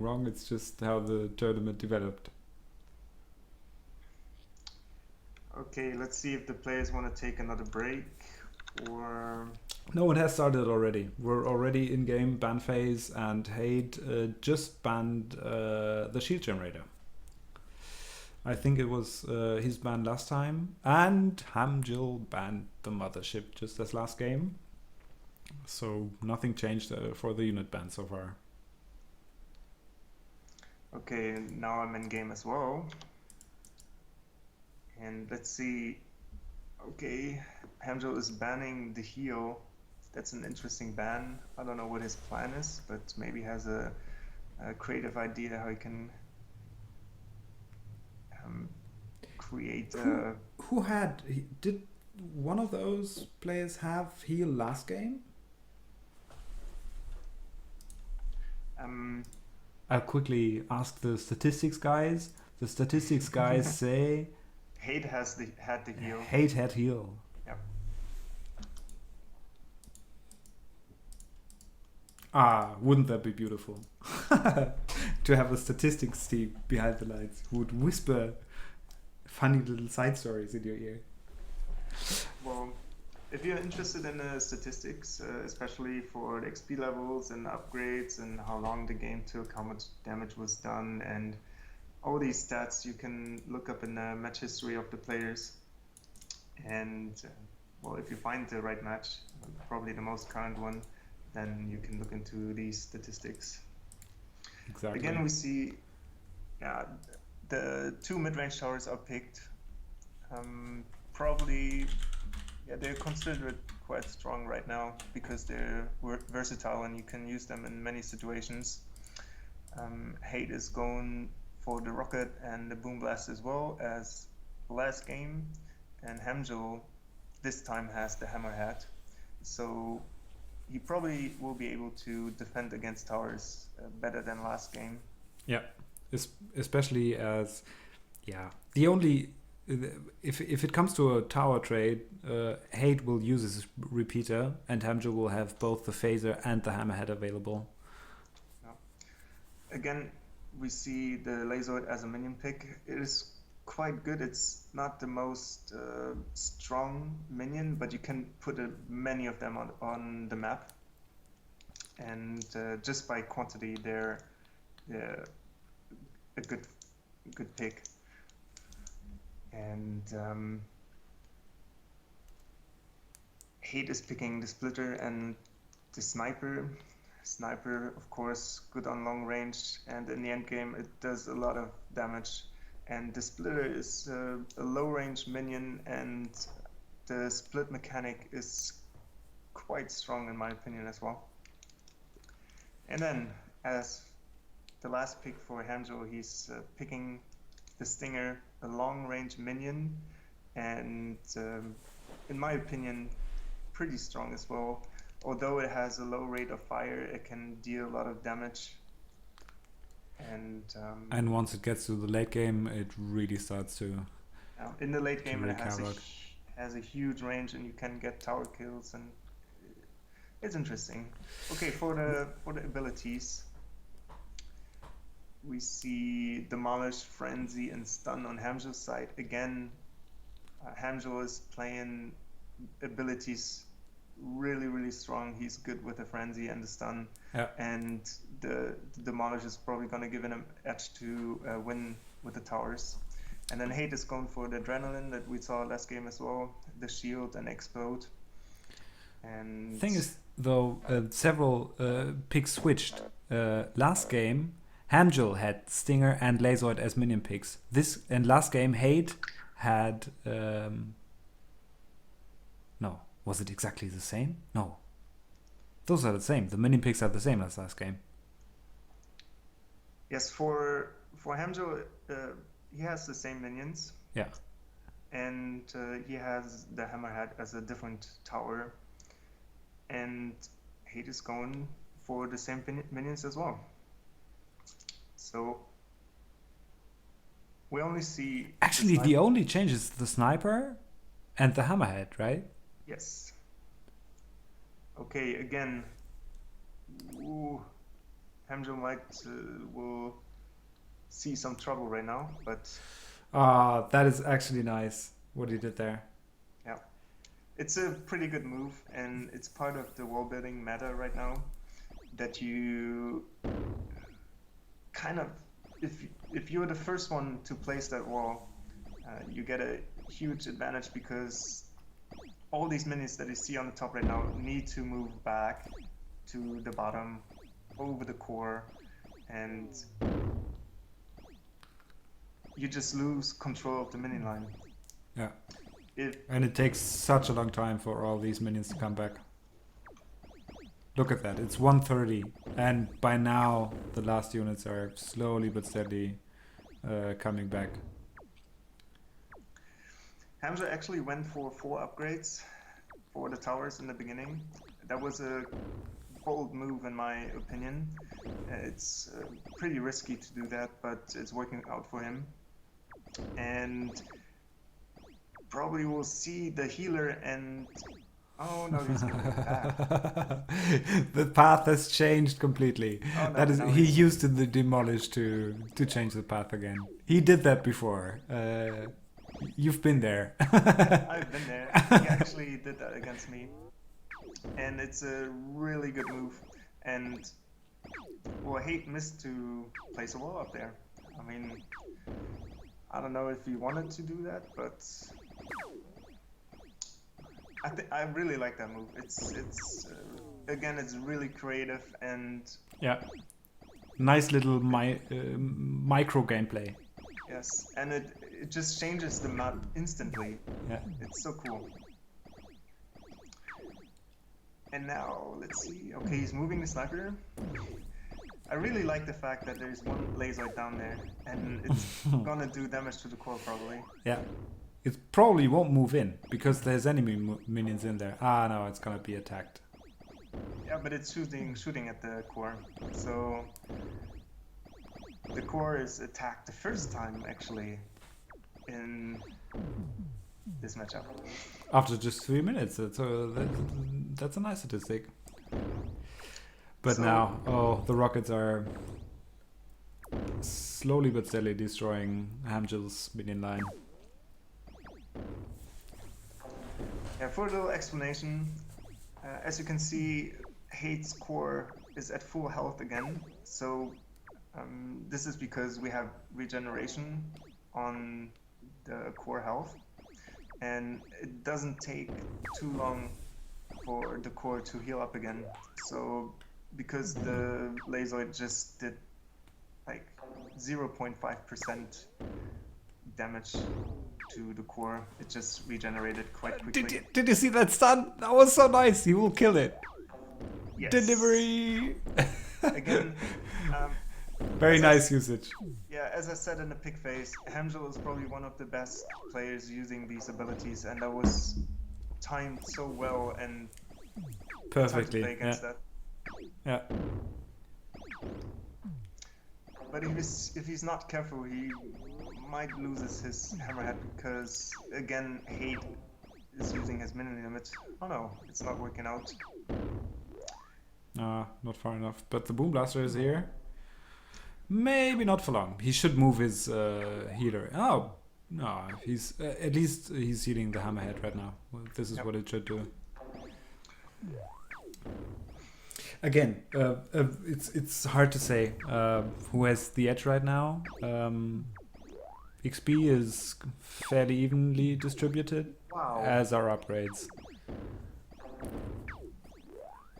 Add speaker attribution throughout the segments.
Speaker 1: wrong. It's just how the tournament developed.
Speaker 2: Okay, let's see if the players want to take another break or...
Speaker 1: No, it has started already. We're already in game ban phase, and Hade just banned the shield generator. I think it was his ban last time, and hamjl banned the mothership just as last game. So nothing changed for the unit ban so far.
Speaker 2: Okay, now I'm in game as well. And let's see. Okay, hamjl is banning the heal. That's an interesting ban. I don't know what his plan is, but maybe has a creative idea how he can create a...
Speaker 1: Who did one of those players have heal last game? I'll quickly ask the statistics guys. The statistics guys say
Speaker 2: Hade had the heal.
Speaker 1: Hade had heal.
Speaker 2: Yep.
Speaker 1: Ah, wouldn't that be beautiful? To have a statistics team behind the lines who would whisper funny little side stories in your ear.
Speaker 2: Well, if you're interested in the statistics, especially for the XP levels and upgrades and how long the game took, how much damage was done, and all these stats you can look up in the match history of the players. And well, if you find the right match, probably the most current one, then you can look into these statistics.
Speaker 1: Exactly.
Speaker 2: Again, we see, yeah, the two mid-range towers are picked. Probably, yeah, they're considered quite strong right now because they're versatile and you can use them in many situations. Hade is going for the rocket and the boom blast as well as last game, and hamjl this time has the hammerhead, so he probably will be able to defend against towers better than last game.
Speaker 1: Yeah, especially as, yeah, the only, if it comes to a tower trade, Hade will use his repeater, and hamjl will have both the phaser and the hammerhead available.
Speaker 2: Again, we see the Lazoid as a minion pick. It is quite good. It's not the most strong minion, but you can put many of them on the map. And just by quantity, they're a good pick. And Hade is picking the splitter and the sniper. Sniper, of course, good on long range, and in the end game it does a lot of damage. And the splitter is a low range minion, and the split mechanic is quite strong in my opinion as well. And then as the last pick for hamjl, he's picking the Stinger, a long range minion, and in my opinion pretty strong as well. Although it has a low rate of fire, it can deal a lot of damage.
Speaker 1: And once it gets to the late game, it really starts to...
Speaker 2: in the late game, it has a huge range, and you can get tower kills, and it's interesting. Okay, for the abilities, we see Demolish, Frenzy, and Stun on hamjl's side. Again, hamjl is playing abilities really strong. He's good with the frenzy and the stun, and the demolish is probably going to give him an edge to win with the towers. And then Hade is going for the adrenaline that we saw last game as well, the shield and explode. And
Speaker 1: thing is though, several picks switched. Last game hamjl had Stinger and Lazoid as minion picks. Last game Hade had no. Was it exactly the same? No. Those are the same. The minion picks are the same as last game.
Speaker 2: Yes, for hamjl, he has the same minions.
Speaker 1: Yeah.
Speaker 2: And he has the hammerhead as a different tower. And Hade is going for the same minions as well. So we only see...
Speaker 1: Actually, the only change is the sniper and the hammerhead, right?
Speaker 2: Yes. Okay, again, hamjl might will see some trouble right now, but
Speaker 1: That is actually nice what he did there.
Speaker 2: yeah, it's a pretty good move, and it's part of the wall building meta right now that you kind of, if you're the first one to place that wall, you get a huge advantage because all these minions that you see on the top right now need to move back to the bottom over the core, and you just lose control of the minion line.
Speaker 1: Yeah.
Speaker 2: If
Speaker 1: And it takes such a long time for all these minions to come back. Look at that, it's 1:30, and by now the last units are slowly but steadily coming back.
Speaker 2: hamjl actually went for 4 upgrades for the towers in the beginning. That was a bold move in my opinion. It's pretty risky to do that, but it's working out for him. And probably we'll see the healer and... Oh no, he's moving back.
Speaker 1: The path has changed completely.
Speaker 2: Oh, no,
Speaker 1: That is,
Speaker 2: no,
Speaker 1: he
Speaker 2: he's-
Speaker 1: used the demolish to change the path again. He did that before. You've been there.
Speaker 2: I've been there. He actually did that against me. And it's a really good move. And well, Hate missed to place a wall up there. I mean, I don't know if he wanted to do that, but I really like that move. It's again, it's really creative, and
Speaker 1: Yeah. Nice little micro gameplay.
Speaker 2: yes, and it just changes the map instantly.
Speaker 1: Yeah.
Speaker 2: It's so cool. And now, let's see. Okay, he's moving the sniper. I really like the fact that there's one laser down there, and it's gonna do damage to the core probably.
Speaker 1: Yeah. It probably won't move in because there's enemy minions in there. Ah, no, it's gonna be attacked.
Speaker 2: Yeah, but it's shooting at the core. So the core is attacked the first time actually in this matchup.
Speaker 1: After just 3 minutes, that's a nice statistic. But
Speaker 2: So-
Speaker 1: now, oh, the rockets are slowly but steadily destroying hamjl's minion line.
Speaker 2: Yeah, for a little explanation, as you can see, Hate's core is at full health again. So this is because we have regeneration on the core health, and it doesn't take too long for the core to heal up again. So because the Lazoid just did like 0.5% damage to the core, it just regenerated quite quickly.
Speaker 1: Did you see that stun? That was so nice. He will kill it.
Speaker 2: Yes.
Speaker 1: Delivery.
Speaker 2: Again,
Speaker 1: Very
Speaker 2: as I-
Speaker 1: nice usage.
Speaker 2: yeah, as I said in the pick phase, hamjl is probably one of the best players using these abilities, and that was timed so well, and it's hard to
Speaker 1: Perfectly.
Speaker 2: play
Speaker 1: Yeah.
Speaker 2: against that.
Speaker 1: Yeah.
Speaker 2: But if he's not careful, he might lose his hammerhead because again, Hate is using his minion limit. Oh no, it's not working out.
Speaker 1: Not far enough. But the Boom Blaster is here. Maybe not for long. He should move his healer. Oh, no. He's at least he's healing the hammerhead right now. Well, this is
Speaker 2: Yep.
Speaker 1: what it should do. Again, it's hard to say who has the edge right now. XP is fairly evenly distributed,
Speaker 2: Wow.
Speaker 1: as are upgrades.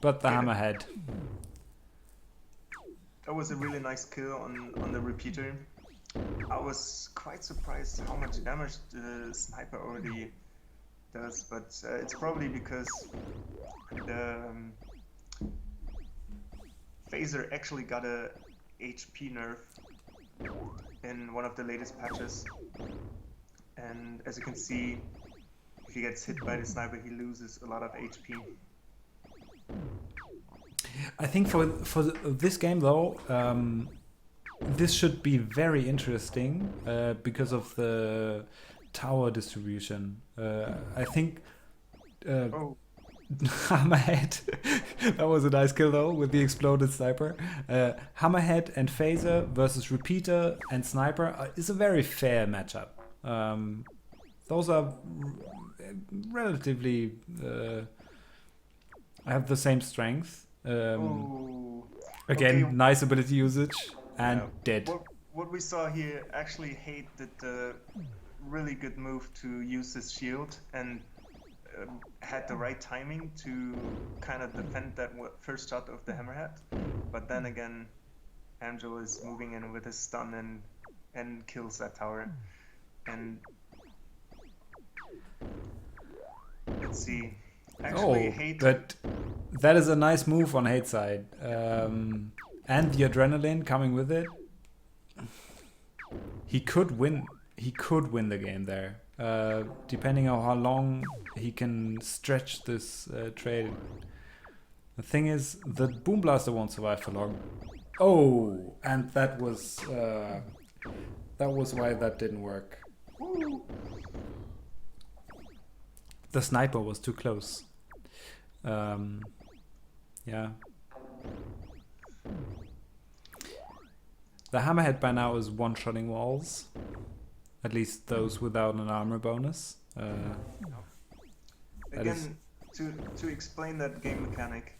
Speaker 1: But the
Speaker 2: Yeah.
Speaker 1: hammerhead.
Speaker 2: That was a really nice kill on the repeater. I was quite surprised how much damage the sniper already does, but it's probably because the phaser actually got a HP nerf in one of the latest patches. And as you can see, if he gets hit by the sniper, he loses a lot of HP.
Speaker 1: I think for this game though, this should be very interesting because of the tower distribution. I think
Speaker 2: Oh,
Speaker 1: Hammerhead. That was a nice kill though with the exploded sniper. Hammerhead and Phaser versus Repeater and Sniper is a very fair matchup. Those are relatively have the same strength. Again,
Speaker 2: Okay.
Speaker 1: nice ability usage and dead.
Speaker 2: What we saw here, actually Hate did a really good move to use his shield and had the right timing to kind of defend that first shot of the Hammerhead. But then again, hamjl is moving in with his stun and kills that tower. And let's see. Actually, Hate.
Speaker 1: but that is a nice move on Hate's side. And the adrenaline coming with it. He could win. He could win the game there. Depending on how long he can stretch this trade. The thing is, the Boom Blaster won't survive for long. Oh, and that was why that didn't work.
Speaker 2: Woo.
Speaker 1: The sniper was too close. Yeah. The Hammerhead by now is one-shotting walls. At least those without an armor bonus.
Speaker 2: Again, to explain that game mechanic,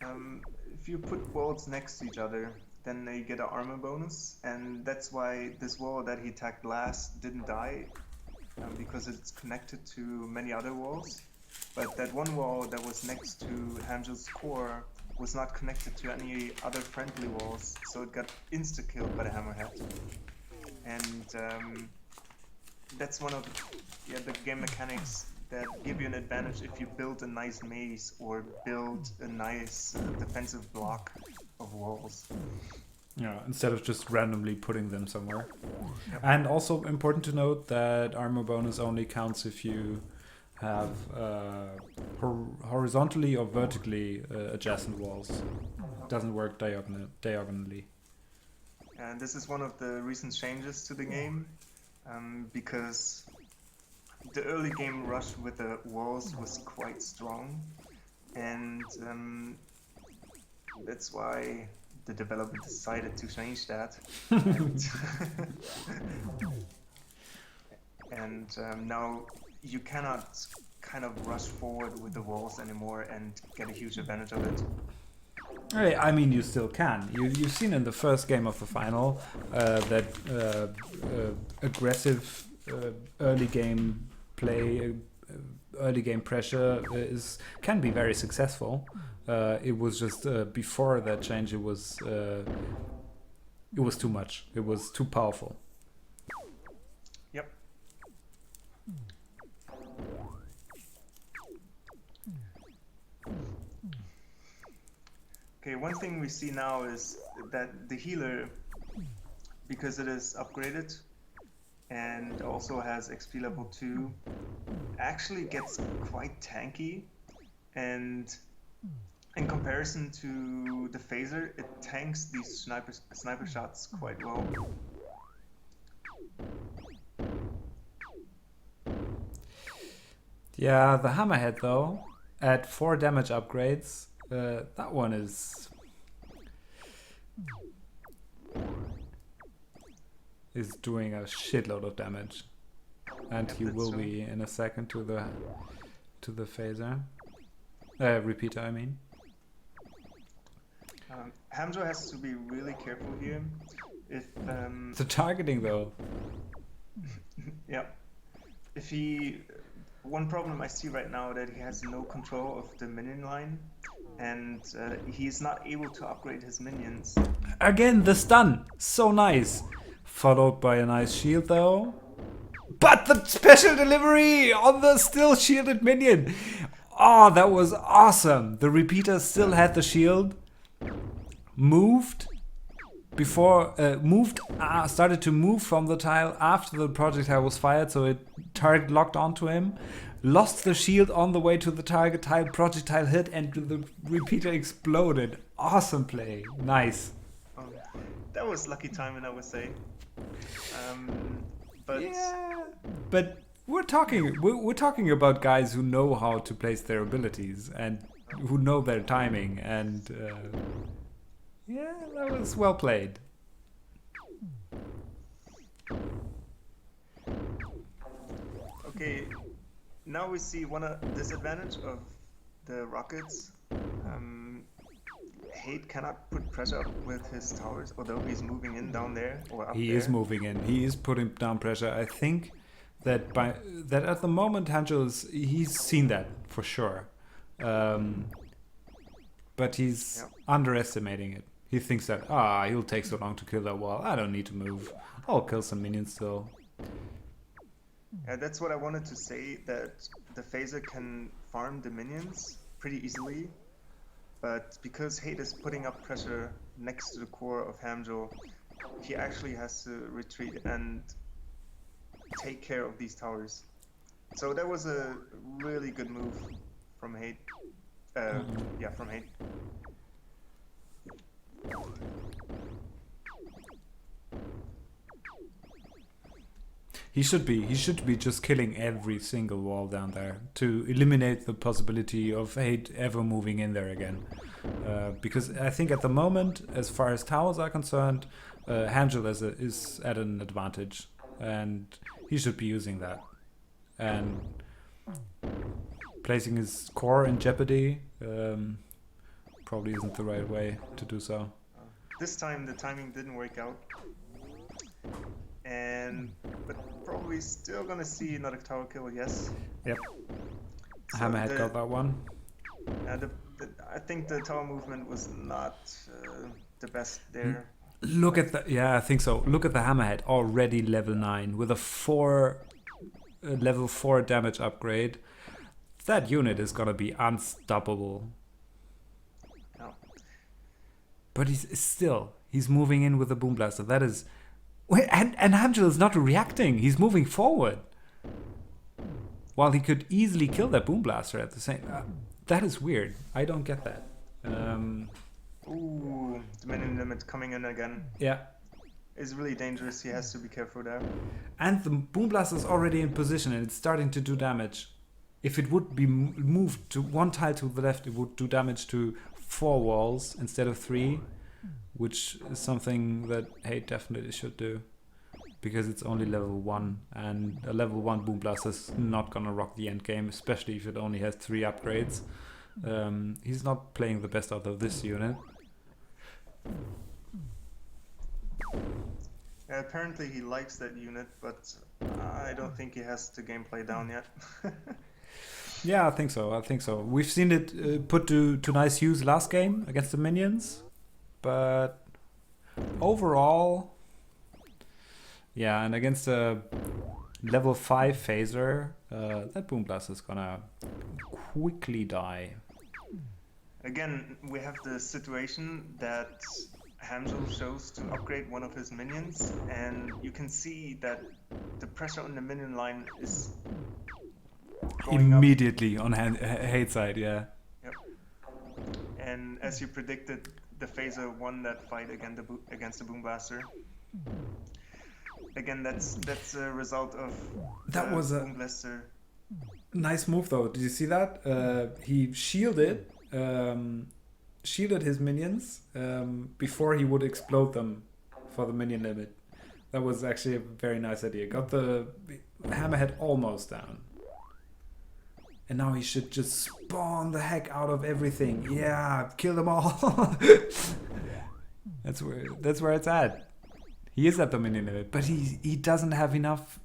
Speaker 2: if you put walls next to each other, then they get an armor bonus, and that's why this wall that he attacked last didn't die, because it's connected to many other walls. But that one wall that was next to hamjl's core was not connected to any other friendly walls, so it got insta-killed by the Hammerhead. And that's one of the game mechanics that give you an advantage if you build a nice maze or build a nice defensive block of walls.
Speaker 1: Yeah, instead of just randomly putting them somewhere.
Speaker 2: Yep.
Speaker 1: And also important to note that armor bonus only counts if you have horizontally or vertically adjacent walls. It doesn't work diagonally.
Speaker 2: And this is one of the recent changes to the game, because the early game rush with the walls was quite strong, and that's why the developer decided to change that. And now you cannot kind of rush forward with the walls anymore and get a huge advantage of it.
Speaker 1: I mean, you still can. You've seen in the first game of the final that aggressive early game play, early game pressure can be very successful. It was just before that change, it was too much. It was too powerful.
Speaker 2: Yep. Okay, one thing we see now is that the healer, because it is upgraded and also has XP level 2, actually gets quite tanky, and in comparison to the phaser, it tanks these sniper shots quite well.
Speaker 1: Yeah, the Hammerhead though, at 4 damage upgrades, that one is doing a shitload of damage, and
Speaker 2: Yep,
Speaker 1: he
Speaker 2: that's
Speaker 1: will
Speaker 2: true.
Speaker 1: be in a second to the phaser repeater. I mean,
Speaker 2: hamjl has to be really careful here. If
Speaker 1: the targeting though.
Speaker 2: yeah, if one problem I see right now that he has no control of the minion line, and he's not able to upgrade his minions.
Speaker 1: Again, the stun, so nice, followed by a nice shield though. But the special delivery on the still shielded minion. Oh, that was awesome. The repeater still had the shield. Moved before started to move from the tile after the projectile was fired, so it target locked onto him. Lost the shield on the way to the target tile. Projectile hit and the repeater exploded. Awesome play. Nice.
Speaker 2: That was lucky timing, I would say. But
Speaker 1: yeah, but we're talking about guys who know how to place their abilities and who know their timing, and yeah, that was well played.
Speaker 2: Okay, now we see one disadvantage of the Rockets. Hate cannot put pressure up with his towers, although he's moving in down there or up
Speaker 1: He
Speaker 2: there.
Speaker 1: is moving in. He is putting down pressure. I think that at the moment he's seen that for sure, but he's underestimating it. He thinks that he'll take so long to kill that wall. I don't need to move. I'll kill some minions still.
Speaker 2: Yeah, that's what I wanted to say. That the phaser can farm the minions pretty easily, but because Hate is putting up pressure next to the core of hamjl, he actually has to retreat and take care of these towers. So that was a really good move from Hate. From Hate.
Speaker 1: He should be just killing every single wall down there to eliminate the possibility of Hate ever moving in there again. Because I think at the moment, as far as towers are concerned, hamjl is at an advantage, and he should be using that. And placing his core in jeopardy probably isn't the right way to do so.
Speaker 2: This time the timing didn't work out, but probably still gonna see another tower kill. Yes.
Speaker 1: Yep.
Speaker 2: So
Speaker 1: Hammerhead got that one.
Speaker 2: I think the tower movement was not the best there.
Speaker 1: Look at that. Yeah, I think so. Look at the Hammerhead, already level 9 with a level 4 damage upgrade. That unit is gonna be unstoppable.
Speaker 2: No.
Speaker 1: But he's moving in with the Boom Blaster. That is, and hamjl is not reacting. He's moving forward, while he could easily kill that Boom Blaster at the same. That is weird. I don't get that.
Speaker 2: Ooh, the minion limit coming in again.
Speaker 1: Yeah.
Speaker 2: Is really dangerous. He has to be careful there.
Speaker 1: And the Boom Blaster is already in position and it's starting to do damage. If it would be moved to one tile to the left, it would do damage to 4 walls instead of 3, which is something that Hate definitely should do, because it's only level 1, and a level 1 Boom Blaster is not gonna rock the end game, especially if it only has 3 upgrades. He's not playing the best out of this unit.
Speaker 2: Apparently he likes that unit, but I don't think he has the gameplay down yet.
Speaker 1: Yeah, I think so. We've seen it put to nice use last game against the minions, but overall, yeah, and against a level 5 phaser, that Boom Blast is gonna quickly die.
Speaker 2: Again, we have the situation that hamjl chose to upgrade one of his minions, and you can see that the pressure on the minion line is going
Speaker 1: immediately up on Hate side, yeah.
Speaker 2: Yep. And as you predicted, the phaser won that fight against the Boom Blaster. Again, that's a result of
Speaker 1: that was a
Speaker 2: Boom Blaster.
Speaker 1: Nice move though. Did you see that? He shielded his minions before he would explode them for the minion limit. That was actually a very nice idea. Got the Hammerhead almost down. And now he should just spawn the heck out of everything. Yeah, kill them all. That's where it's at. He is at the minion limit, but he doesn't have enough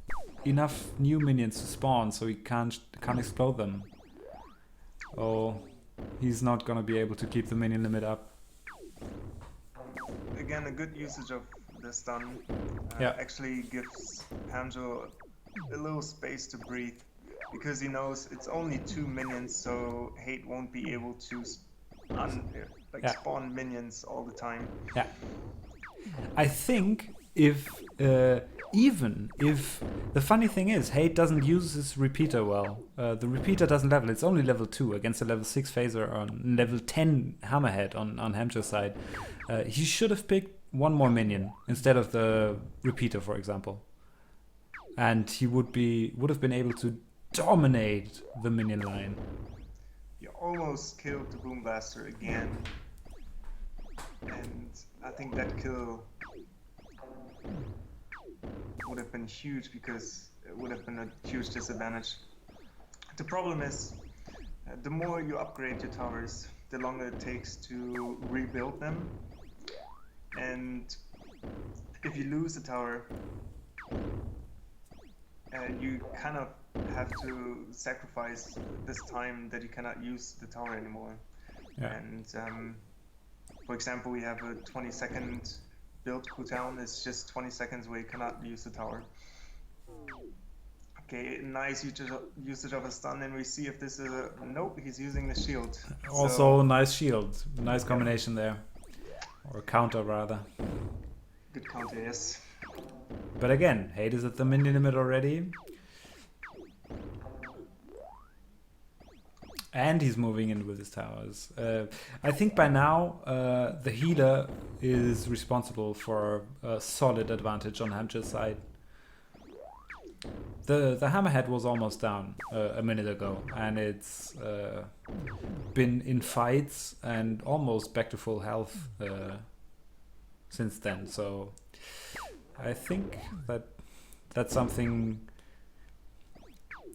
Speaker 1: new minions to spawn, so he can't explode them. Oh, he's not gonna be able to keep the minion limit up.
Speaker 2: Again, a good usage of the stun actually gives hamjl a little space to breathe, because he knows it's only 2 minions, so Hate won't be able to spawn minions all the time.
Speaker 1: Yeah. I think even if the funny thing is, Hate doesn't use his repeater well. The repeater doesn't level. It's only level 2 against a level 6 phaser on level 10 Hammerhead on hamjl's side. He should have picked one more minion instead of the repeater, for example. and he would have been able to dominate the minion line.
Speaker 2: You almost killed the Boom Blaster again, and I think that kill would have been huge because it would have been a huge disadvantage. The problem is, the more you upgrade your towers, the longer it takes to rebuild them, and if you lose a tower, you kind of have to sacrifice this time that you cannot use the tower anymore.
Speaker 1: Yeah.
Speaker 2: And for example, we have a 20-second build cooldown. It's just 20 seconds where you cannot use the tower. Okay, nice usage of a stun, and we see if this is a... Nope, he's using the shield.
Speaker 1: Also, nice shield. Nice combination there. Or counter, rather.
Speaker 2: Good counter, yes.
Speaker 1: But again, Hate is at the minion limit already. And he's moving in with his towers. I think by now, the healer is responsible for a solid advantage on hamjl's side. The hammerhead was almost down a minute ago, and it's been in fights and almost back to full health since then. So I think that's something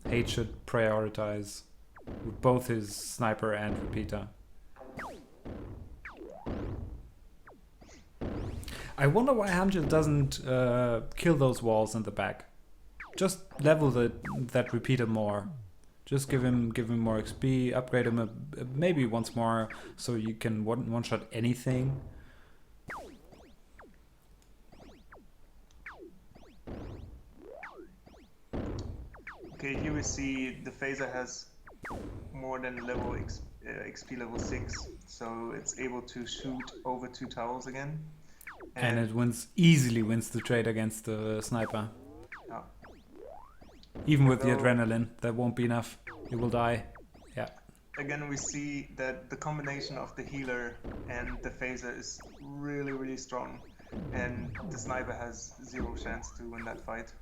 Speaker 1: Hate should prioritize with both his sniper and repeater. I wonder why hamjl doesn't kill those walls in the back. Just level that repeater more. Just give him more XP, upgrade him maybe once more, so you can one shot anything.
Speaker 2: Okay, here we see the phaser has more than level XP level 6, so it's able to shoot over 2 towers again.
Speaker 1: And it easily wins the trade against the sniper.
Speaker 2: Yeah.
Speaker 1: Even with the adrenaline, that won't be enough. He will die. Yeah.
Speaker 2: Again, we see that the combination of the healer and the phaser is really, really strong. And the sniper has 0 chance to win that fight.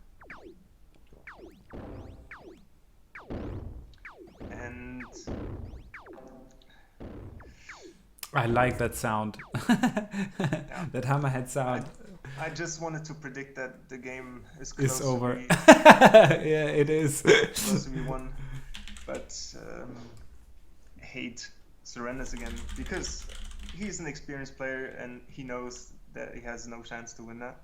Speaker 2: And
Speaker 1: I like that sound.
Speaker 2: yeah.
Speaker 1: That hammerhead sound.
Speaker 2: I just wanted to predict that the game is close
Speaker 1: It's over.
Speaker 2: to be,
Speaker 1: Yeah, it is.
Speaker 2: close to be won. But Hate surrenders again because he's an experienced player and he knows that he has no chance to win that.